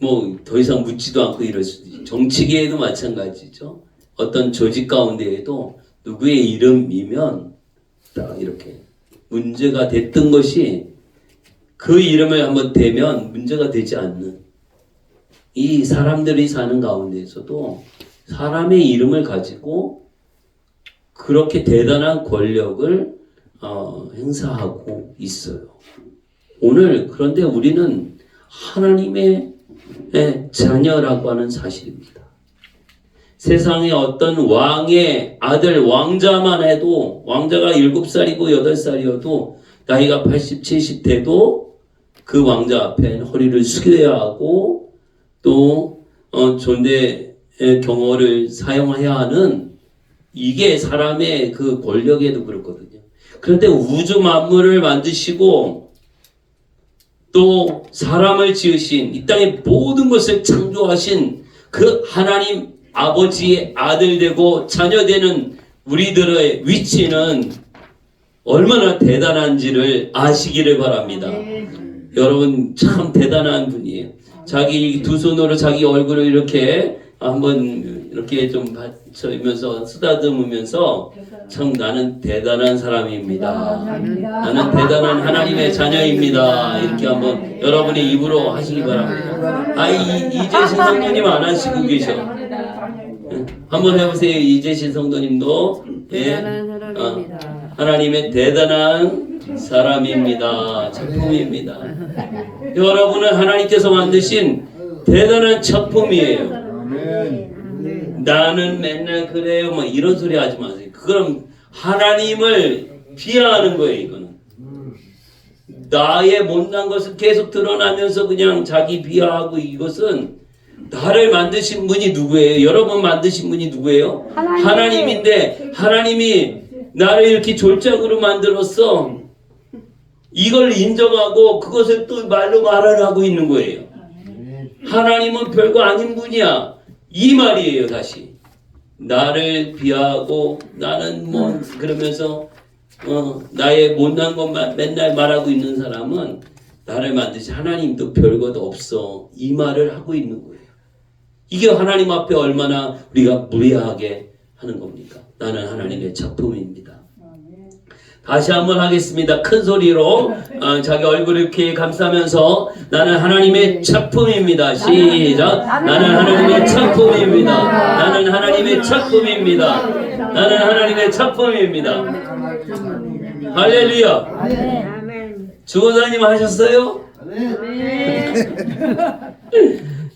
뭐 더 이상 묻지도 않고 이럴 수도 있죠. 정치계에도 마찬가지죠. 어떤 조직 가운데에도 누구의 이름이면 딱 이렇게 문제가 됐던 것이 그 이름을 한번 대면 문제가 되지 않는 이 사람들이 사는 가운데에서도 사람의 이름을 가지고 그렇게 대단한 권력을 행사하고 있어요. 오늘 그런데 우리는 하나님의 자녀라고 하는 사실입니다. 세상에 어떤 왕의 아들 왕자만 해도 왕자가 7살이고 8살이어도 나이가 80, 70 돼도 그 왕자 앞에 허리를 숙여야 하고 또 존대의 경호를 사용해야 하는 이게 사람의 그 권력에도 그렇거든요. 그런데 우주 만물을 만드시고 또 사람을 지으신 이 땅의 모든 것을 창조하신 그 하나님 아버지의 아들 되고 자녀 되는 우리들의 위치는 얼마나 대단한지를 아시기를 바랍니다. 여러분 참 대단한 분이에요. 자기 두 손으로 자기 얼굴을 이렇게 한번 이렇게 좀 받쳐면서 쓰다듬으면서 참 나는 대단한 사람입니다. 나는 대단한 하나님의 자녀입니다. 이렇게 한번 여러분의 입으로 하시기 바랍니다. 이재신 성도님 안 하시고 계셔. 한번 해보세요. 이재신 성도님도 대단한 사람입니다. 하나님의 대단한 사람입니다. 작품입니다. 여러분은 하나님께서 만드신 대단한 작품이에요. 나는 맨날 그래요. 뭐 이런 소리 하지 마세요. 그럼 하나님을 비하하는 거예요. 이거는 나의 못난 것을 계속 드러나면서 그냥 자기 비하하고 이것은 나를 만드신 분이 누구예요? 여러분 만드신 분이 누구예요? 하나님인데 하나님이 나를 이렇게 졸작으로 만들었어. 이걸 인정하고 그것을 또 말로 말하라고 있는 거예요. 하나님은 별거 아닌 분이야. 이 말이에요. 다시 나를 비하하고 나는 뭐 그러면서 나의 못난 것만 맨날 말하고 있는 사람은 나를 만드신 하나님도 별것도 없어. 이 말을 하고 있는 거예요. 이게 하나님 앞에 얼마나 우리가 무례하게 하는 겁니까? 나는 하나님의 작품입니다. 다시 한번 하겠습니다. 큰 소리로 자기 얼굴을 이렇게 감싸면서 나는 하나님의 작품입니다. 시작. 나는 하나님의 작품입니다. 나는 하나님의 작품입니다. 나는 하나님의 작품입니다. 할렐루야. 아멘. 주호사님 하셨어요?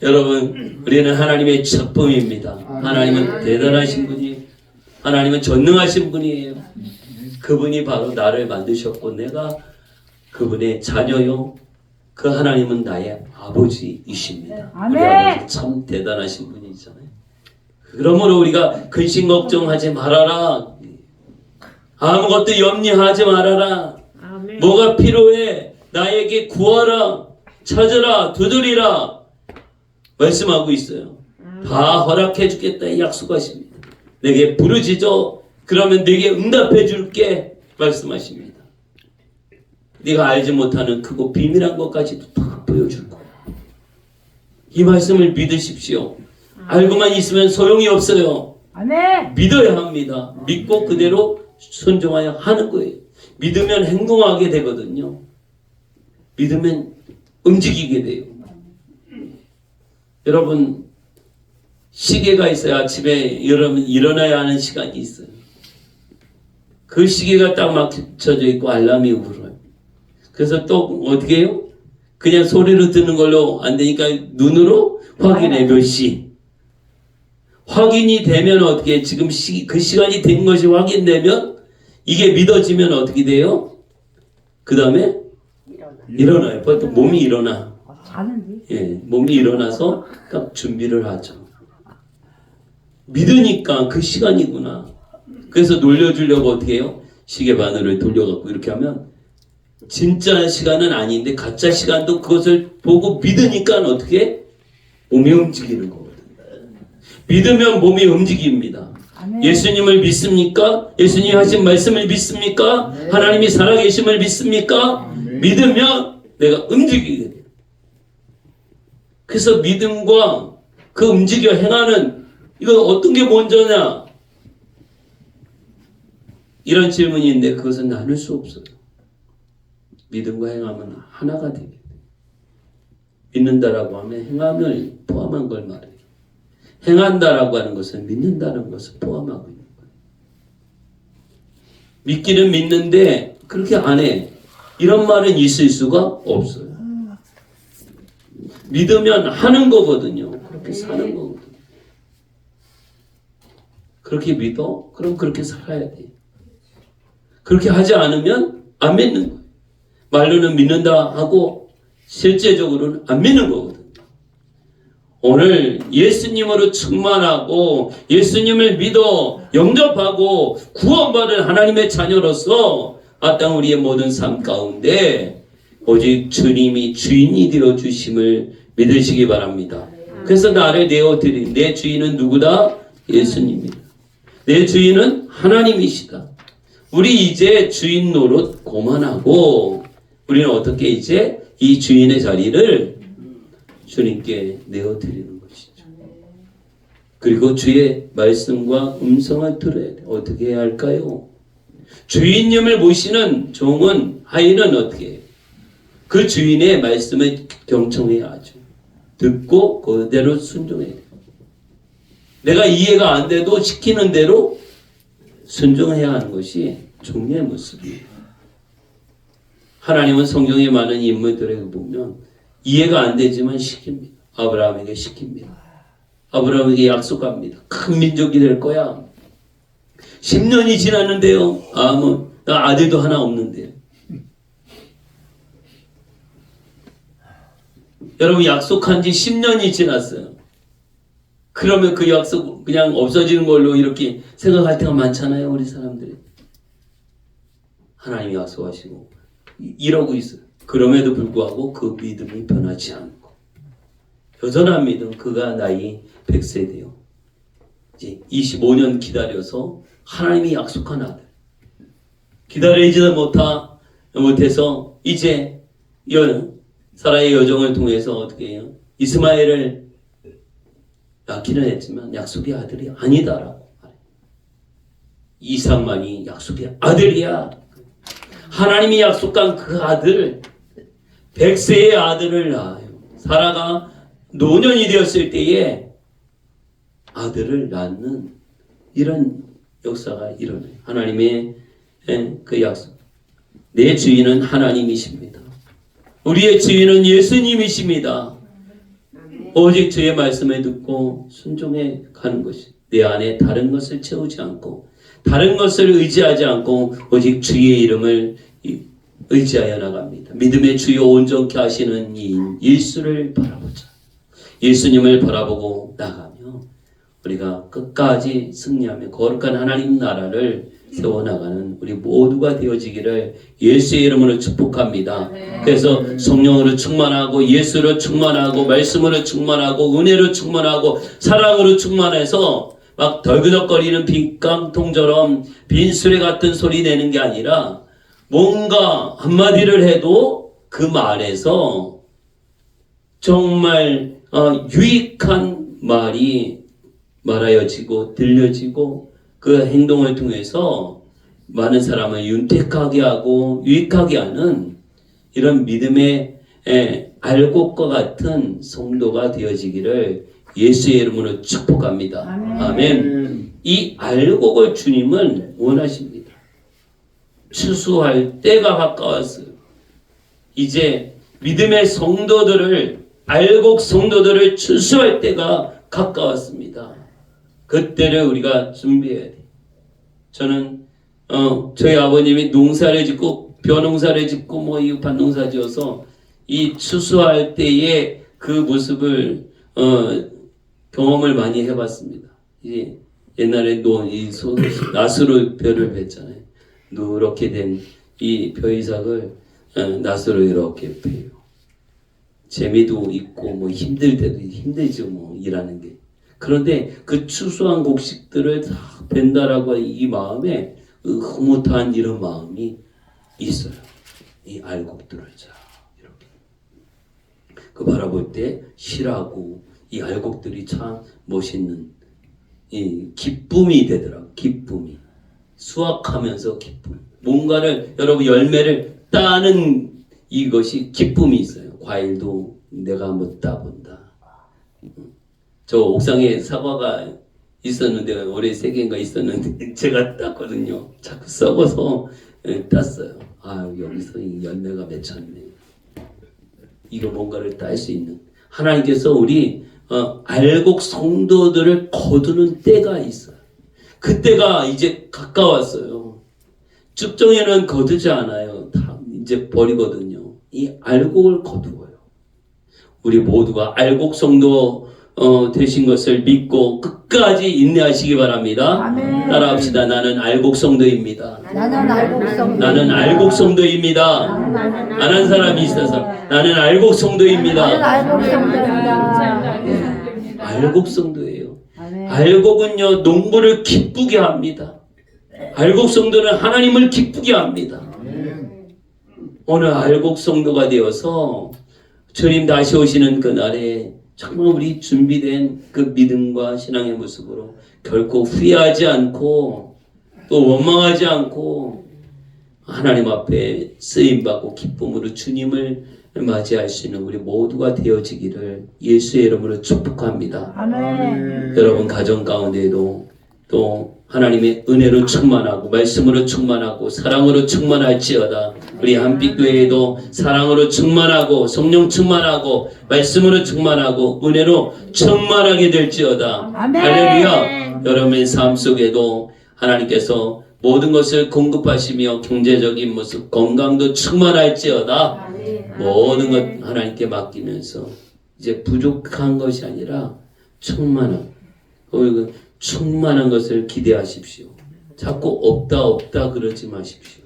여러분 우리는 하나님의 작품입니다. 하나님은 대단하신 분이에요. 하나님은 전능하신 분이에요. 그분이 바로 나를 만드셨고 내가 그분의 자녀요. 그 하나님은 나의 아버지이십니다. 우리 아버지 참 대단하신 분이잖아요. 그러므로 우리가 근심 걱정하지 말아라. 아무것도 염려하지 말아라. 아멘. 뭐가 필요해? 나에게 구하라. 찾으라. 두드리라. 말씀하고 있어요. 다 허락해 주겠다 약속하십니다. 내게 부르짖어. 그러면 내게 응답해 줄게 말씀하십니다. 네가 알지 못하는 크고 비밀한 것까지도 다 보여줄 거야. 이 말씀을 믿으십시오. 알고만 있으면 소용이 없어요. 믿어야 합니다. 믿고 그대로 순종하여 하는 거예요. 믿으면 행동하게 되거든요. 믿으면 움직이게 돼요. 여러분 시계가 있어요. 아침에 여러분 일어나야 하는 시간이 있어요. 그 시계가 딱 맞춰져 있고 알람이 울어요. 그래서 또 어떻게 해요? 그냥 소리로 듣는 걸로 안 되니까 눈으로 확인해. 몇 시. 확인이 되면 어떻게 해? 지금 그 시간이 된 것이 확인되면 이게 믿어지면 어떻게 돼요? 그 다음에 일어나요. 보통 몸이 일어나. 예, 몸이 일어나서 딱 준비를 하죠. 믿으니까 그 시간이구나. 그래서 놀려주려고 어떻게 해요? 시계 바늘을 돌려갖고 이렇게 하면 진짜 시간은 아닌데 가짜 시간도 그것을 보고 믿으니까 어떻게 해? 몸이 움직이는 거거든요. 믿으면 몸이 움직입니다. 예수님을 믿습니까? 예수님이 하신 말씀을 믿습니까? 하나님이 살아계심을 믿습니까? 믿으면 내가 움직이게 돼요. 그래서 믿음과 그 움직여 행하는 이거 어떤 게 먼저냐? 이런 질문인데 그것은 나눌 수 없어요. 믿음과 행함은 하나가 되게 돼요. 믿는다라고 하면 행함을 포함한 걸 말해요. 행한다라고 하는 것은 믿는다는 것을 포함하고 있는 거예요. 믿기는 믿는데 그렇게 안 해. 이런 말은 있을 수가 없어요. 믿으면 하는 거거든요. 그렇게 사는 거거든요. 그렇게 믿어? 그럼 그렇게 살아야 돼. 그렇게 하지 않으면 안 믿는 거예요. 말로는 믿는다 하고 실제적으로는 안 믿는 거거든요. 오늘 예수님으로 충만하고 예수님을 믿어 영접하고 구원받은 하나님의 자녀로서 마땅 우리의 모든 삶 가운데 오직 주님이 주인이 되어 주심을 믿으시기 바랍니다. 그래서 나를 내어드린 내 주인은 누구다? 예수님입니다. 내 주인은 하나님이시다. 우리 이제 주인 노릇 그만하고 우리는 어떻게 이제 이 주인의 자리를 주님께 내어드리는 것이죠. 그리고 주의 말씀과 음성을 들어야 돼. 어떻게 해야 할까요? 주인님을 모시는 종은 하인은 어떻게 해요? 그 주인의 말씀을 경청해야 하죠. 듣고 그대로 순종해야 돼요. 내가 이해가 안 돼도 시키는 대로 순종해야 하는 것이 종의 모습이에요. 하나님은 성경에 많은 인물들에게 보면 이해가 안 되지만 시킵니다. 아브라함에게 시킵니다. 아브라함에게 약속합니다. 큰 민족이 될 거야. 10년이 지났는데요. 나 아들도 하나 없는데요. 여러분 약속한 지 10년이 지났어요. 그러면 그 약속 그냥 없어지는 걸로 이렇게 생각할 때가 많잖아요, 우리 사람들이. 하나님이 약속하시고 이러고 있어요. 그럼에도 불구하고 그 믿음이 변하지 않고 여전한 믿음, 그가 나이 100세 돼요. 이제 25년 기다려서 하나님이 약속한 아들 기다리지도 못해서 이제 사라의 여정을 통해서 어떻게 해요? 이스마엘을 낳기는 했지만 약속의 아들이 아니다라고 말해요. 이삭만이 약속의 아들이야. 하나님이 약속한 그 아들, 100세의 아들을 낳아요. 사라가 노년이 되었을 때에 아들을 낳는 이런 역사가 일어나요. 하나님의 그 약속. 내 주인은 하나님이십니다. 우리의 주인은 예수님이십니다. 오직 주의 말씀을 듣고 순종해 가는 것이 내 안에 다른 것을 채우지 않고 다른 것을 의지하지 않고 오직 주의 이름을 의지하여 나갑니다. 믿음의 주요 온전케 하시는 이인 예수를 바라보자. 예수님을 바라보고 나가며 우리가 끝까지 승리하며 거룩한 하나님 나라를 세워나가는 우리 모두가 되어지기를 예수의 이름으로 축복합니다. 그래서 성령으로 충만하고 예수로 충만하고 말씀으로 충만하고 은혜로 충만하고 사랑으로 충만해서 막 덜그덕거리는 빈깡통처럼 빈수레 같은 소리 내는 게 아니라 뭔가 한마디를 해도 그 말에서 정말 유익한 말이 말하여지고 들려지고 그 행동을 통해서 많은 사람을 윤택하게 하고 유익하게 하는 이런 믿음의 알곡과 같은 성도가 되어지기를 예수의 이름으로 축복합니다. 아멘. 이 알곡을 주님은 원하십니다. 추수할 때가 가까웠어요. 이제 믿음의 성도들을 알곡 성도들을 추수할 때가 가까웠습니다. 그때를 우리가 준비해야 돼. 저는 저희 아버님이 농사를 짓고 벼농사를 짓고 뭐 이 밭농사 지어서 이 추수할 때의 그 모습을 경험을 많이 해봤습니다. 이 옛날에 낫으로 벼를 뱄잖아요. 누렇게 된 이 벼이삭을 낫으로 이렇게 펴요. 재미도 있고 뭐 힘들 때도 힘들죠, 뭐 일하는 게. 그런데 그 추수한 곡식들을 다 벤다라고 이 마음에 흐뭇한 이런 마음이 있어요. 이 알곡들을 자 이렇게 그 바라볼 때 실하고 이 알곡들이 참 멋있는 이 기쁨이 되더라고. 기쁨이 수확하면서 기쁨. 뭔가를 여러분 열매를 따는 이것이 기쁨이 있어요. 과일도 내가 한번 따본다. 저 옥상에 사과가 있었는데 올해 3개인가 있었는데 제가 땄거든요. 자꾸 썩어서 땄어요. 아 여기서 이 열매가 맺혔네. 이거 뭔가를 딸 수 있는 하나님께서 우리 알곡 성도들을 거두는 때가 있어요. 그때가 이제 가까웠어요. 쭉정이는 거두지 않아요. 다 이제 버리거든요. 이 알곡을 거두어요. 우리 모두가 알곡 성도 되신 것을 믿고 끝까지 인내하시기 바랍니다. 아멘. 따라합시다. 나는 알곡 성도입니다. 나는 알곡 성도. 나는 알곡 성도입니다. 안 한 사람이 있어서 나는 알곡 성도입니다. 나는 알곡 성도입니다. 알곡 성도예요. 아멘. 알곡은요 농부를 기쁘게 합니다. 알곡 성도는 하나님을 기쁘게 합니다. 오늘 알곡 성도가 되어서 주님 다시 오시는 그날에 정말 우리 준비된 그 믿음과 신앙의 모습으로 결코 후회하지 않고 또 원망하지 않고 하나님 앞에 쓰임받고 기쁨으로 주님을 맞이할 수 있는 우리 모두가 되어지기를 예수의 이름으로 축복합니다. 아멘. 여러분 가정 가운데에도 또 하나님의 은혜로 충만하고 말씀으로 충만하고 사랑으로 충만할지어다. 우리 한빛교회에도 사랑으로 충만하고 성령 충만하고 말씀으로 충만하고 은혜로 충만하게 될지어다. 아멘. 할렐루야. 여러분의 삶 속에도 하나님께서 모든 것을 공급하시며 경제적인 모습 건강도 충만할지어다. 모든 것 하나님께 맡기면서 이제 부족한 것이 아니라 충만한 이거 충만한 것을 기대하십시오. 자꾸 없다 없다 그러지 마십시오.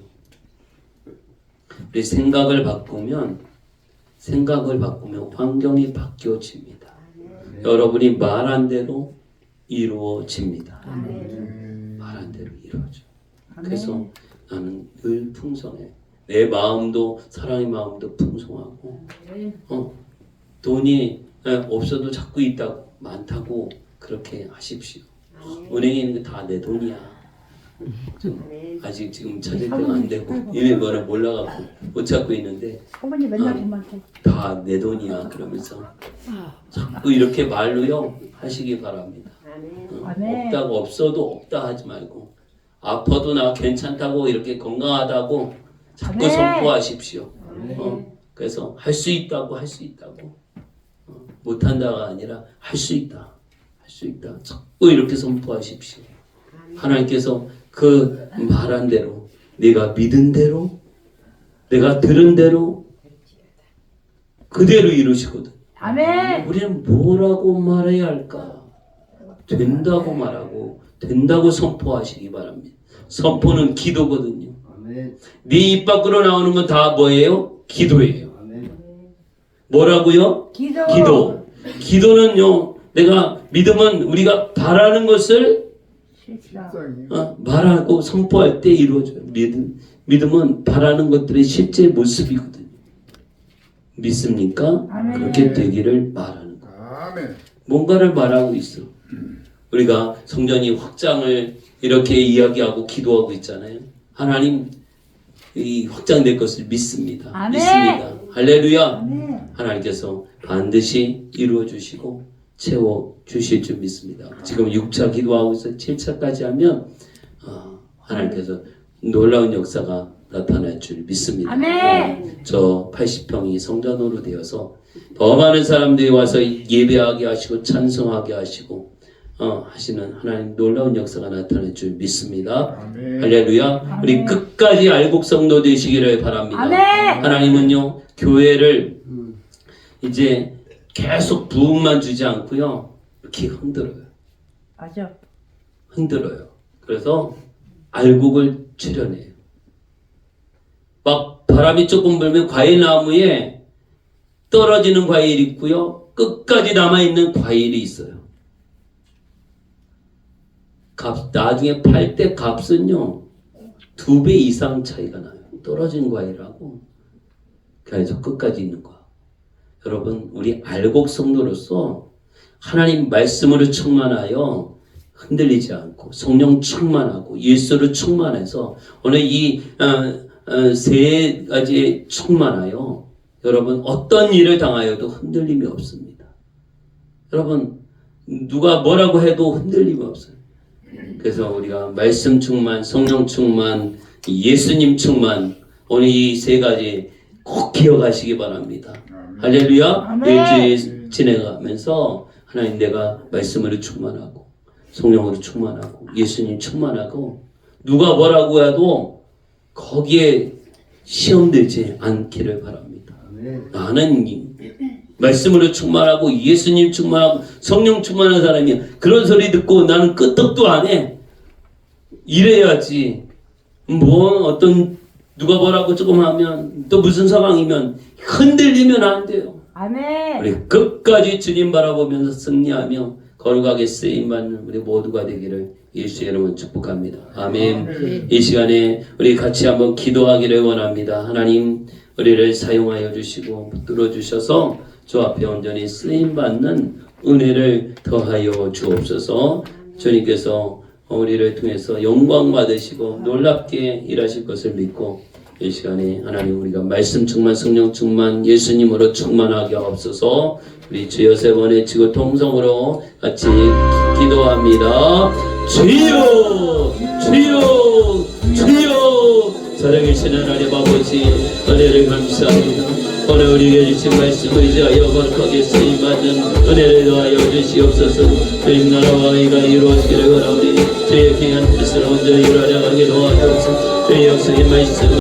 우리 생각을 바꾸면 환경이 바뀌어집니다. 여러분이 말한 대로 이루어집니다. 말한 대로 이루어져. 그래서 나는 늘 풍성해. 내 마음도 사랑의 마음도 풍성하고 돈이 없어도 자꾸 있다고 많다고 그렇게 하십시오. 은행에 있는 게 다 내 돈이야. 아직 지금 찾을 때가 안 되고 일본어 몰라갖고 못 찾고 있는데 어머니 맨날 돈만 다 내 돈이야 그러면서 자꾸 이렇게 말로요 하시기 바랍니다. 아멘. 없다고 없어도 없다 하지 말고 아파도 나 괜찮다고 이렇게 건강하다고 자꾸 아멘. 선포하십시오. 그래서 할 수 있다고 못한다가 아니라 할 수 있다 자꾸 이렇게 선포하십시오. 하나님께서 그 말한 대로 내가 믿은 대로 내가 들은 대로 그대로 이루시거든. 아멘. 우리는 뭐라고 말해야 할까? 된다고 말하고 된다고 선포하시기 바랍니다. 선포는 기도거든요. 네 입 밖으로 나오는 건 다 뭐예요? 기도예요. 뭐라고요? 기도. 기도는요. 내가 믿음은 우리가 바라는 것을 말하고 선포할 때 이루어져요. 믿음은 바라는 것들의 실제 모습이거든요. 믿습니까? 아멘. 그렇게 되기를 말하는 거예요. 아멘. 뭔가를 말하고 있어. 우리가 성전이 확장을 이렇게 이야기하고 기도하고 있잖아요. 하나님 이 확장될 것을 믿습니다. 아멘. 믿습니다. 할렐루야. 아멘. 하나님께서 반드시 이루어 주시고 채워 주실 줄 믿습니다. 지금 6차 기도하고 있어 7차까지 하면 하나님께서 놀라운 역사가 나타날 줄 믿습니다. 아멘. 저 80평이 성전으로 되어서 더 많은 사람들이 와서 예배하게 하시고 찬송하게 하시고 하시는 하나님 놀라운 역사가 나타날 줄 믿습니다. 아멘. 할렐루야. 우리 끝까지 알곡성도 되시기를 바랍니다. 아멘. 하나님은요 교회를 이제 계속 부흥만 주지 않고요 이렇게 흔들어요. 맞아. 흔들어요. 그래서 알곡을 출현해요. 막 바람이 조금 불면 과일나무에 떨어지는 과일이 있고요. 끝까지 남아있는 과일이 있어요. 나중에 팔 때 값은요 2배 이상 차이가 나요. 떨어진 과일하고 그래서 끝까지 있는 거. 여러분 우리 알곡 성도로서 하나님 말씀으로 충만하여 흔들리지 않고 성령 충만하고 예수로 충만해서 오늘 이 세 가지에 충만하여 여러분 어떤 일을 당하여도 흔들림이 없습니다. 여러분 누가 뭐라고 해도 흔들림이 없어요. 그래서 우리가 말씀 충만, 성령 충만, 예수님 충만 오늘 이 세 가지 꼭 기억하시기 바랍니다. 할렐루야. 아멘. 일주일 지내가면서 하나님 내가 말씀으로 충만하고 성령으로 충만하고 예수님 충만하고 누가 뭐라고 해도 거기에 시험되지 않기를 바랍니다. 나는 말씀으로 충만하고 예수님 충만하고 성령 충만한 사람이야. 그런 소리 듣고 나는 끄떡도 안 해. 이래야지. 어떤 누가 뭐라고 조금 하면 또 무슨 상황이면 흔들리면 안 돼요. 아멘. 우리 끝까지 주님 바라보면서 승리하며 거룩하게 쓰임받는 우리 모두가 되기를 예수의 이름으로 축복합니다. 아멘. 이 시간에 우리 같이 한번 기도하기를 원합니다. 하나님 우리를 사용하여 주시고 붙들어 주셔서 주 앞에 온전히 쓰임받는 은혜를 더하여 주옵소서. 주님께서 우리를 통해서 영광 받으시고 놀랍게 일하실 것을 믿고 이 시간에 하나님 우리가 말씀 충만, 성령 충만, 예수님으로 충만하게 하옵소서. 우리 주 여세번의 지구 통성으로 같이 기도합니다. 주여, 주여, 주여. 살아계신 하나님 아버지 은혜를 감사합니다. 오늘 우리에게 주신 말씀을 의지하여 거룩하게 쓰임받는 은혜를 더하여 주시옵소서. 주님 나라와 의가 이루어지기를 원하오니 주의 귀한 뜻을 온전히 이루어나가게 도와주옵소서. 주의 역사의 말씀